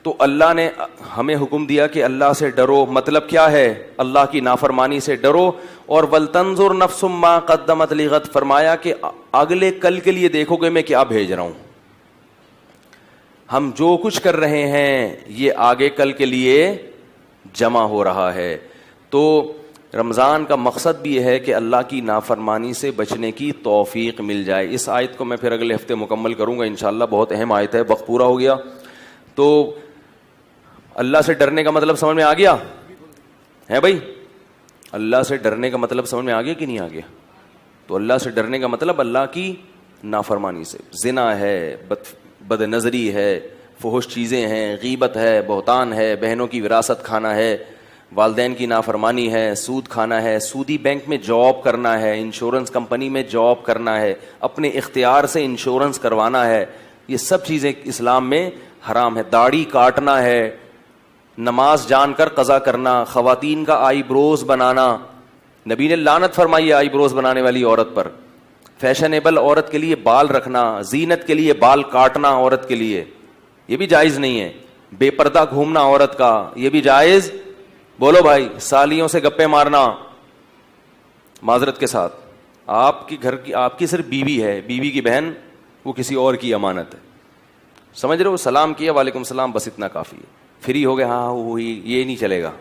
تو اللہ نے ہمیں حکم دیا کہ اللہ سے ڈرو. مطلب کیا ہے؟ اللہ کی نافرمانی سے ڈرو. اور ولتنظر نفس ما قدمت لغد, فرمایا کہ اگلے کل کے لیے دیکھو گے میں کیا بھیج رہا ہوں. ہم جو کچھ کر رہے ہیں یہ آگے کل کے لیے جمع ہو رہا ہے. تو رمضان کا مقصد بھی ہے کہ اللہ کی نافرمانی سے بچنے کی توفیق مل جائے. اس آیت کو میں پھر اگلے ہفتے مکمل کروں گا انشاءاللہ, بہت اہم آیت ہے. وقت پورا ہو گیا. تو اللہ سے ڈرنے کا مطلب سمجھ میں آ گیا ہے بھائی؟ اللہ سے ڈرنے کا مطلب سمجھ میں آ گیا کہ نہیں آ گیا؟ تو اللہ سے ڈرنے کا مطلب اللہ کی نافرمانی سے, زنا ہے, بد نظری ہے, فحش چیزیں ہیں, غیبت ہے, بہتان ہے, بہنوں کی وراثت کھانا ہے, والدین کی نافرمانی ہے, سود کھانا ہے, سودی بینک میں جاب کرنا ہے, انشورنس کمپنی میں جاب کرنا ہے, اپنے اختیار سے انشورنس کروانا ہے. یہ سب چیزیں اسلام میں حرام ہے. داڑھی کاٹنا ہے, نماز جان کر قضا کرنا, خواتین کا آئی بروز بنانا, نبی نے لعنت فرمائی ہے آئی بروز بنانے والی عورت پر. فیشنیبل عورت کے لیے بال رکھنا, زینت کے لیے بال کاٹنا عورت کے لیے, یہ بھی جائز نہیں ہے. بے پردہ گھومنا عورت کا, یہ بھی جائز. بولو بھائی. سالیوں سے گپے مارنا, معذرت کے ساتھ, آپ کی گھر کی, آپ کی صرف بیوی ہے, بیوی کی بہن وہ کسی اور کی امانت ہے, سمجھ رہے ہو؟ سلام کیا, وعلیکم السلام, بس اتنا کافی ہے. فری ہو گئے, ہاں وہی, یہ نہیں چلے گا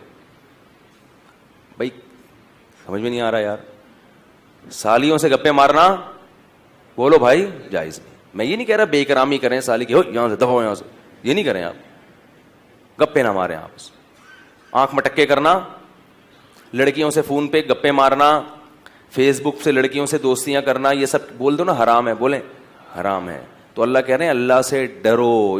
بھائی. سمجھ میں نہیں آ رہا یار؟ سالیوں سے گپے مارنا, بولو بھائی, جائز نہیں. میں یہ نہیں کہہ رہا بے اکرامی کریں سالی کی, ہو یہاں سے دفعہ, یہاں سے, یہ نہیں کریں آپ. گپے نہ ماریں آپ. آنکھ مٹکے کرنا, لڑکیوں سے فون پہ گپے مارنا, فیس بک سے لڑکیوں سے دوستیاں کرنا, یہ سب بول دو نا حرام ہے, بولیں حرام ہے. تو اللہ کہہ رہے ہیں اللہ سے ڈرو.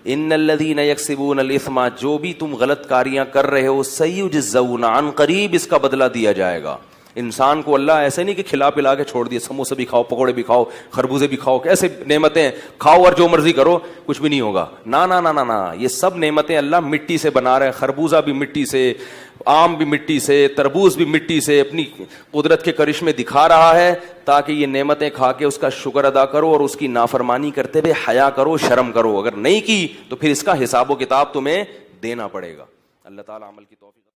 ان الذین یکسبون الاثم, جو بھی تم غلط کاریاں کر رہے ہو, سیجزون, عن قریب اس کا بدلہ دیا جائے گا. انسان کو اللہ ایسے نہیں کہ کھلا پلا کے چھوڑ دیا, سموسے بھی کھاؤ, پکوڑے بھی کھاؤ, خربوزے بھی کھاؤ, ایسے نعمتیں کھاؤ اور جو مرضی کرو, کچھ بھی نہیں ہوگا. نا نا نا نا نا, یہ سب نعمتیں اللہ مٹی سے بنا رہے ہیں. خربوزہ بھی مٹی سے, آم بھی مٹی سے, تربوز بھی مٹی سے, اپنی قدرت کے کرشمے دکھا رہا ہے تاکہ یہ نعمتیں کھا کے اس کا شکر ادا کرو اور اس کی نافرمانی کرتے ہوئے حیا کرو, شرم کرو. اگر نہیں کی تو پھر اس کا حساب و کتاب تمہیں دینا پڑے گا. اللہ تعالیٰ عمل کی توفیق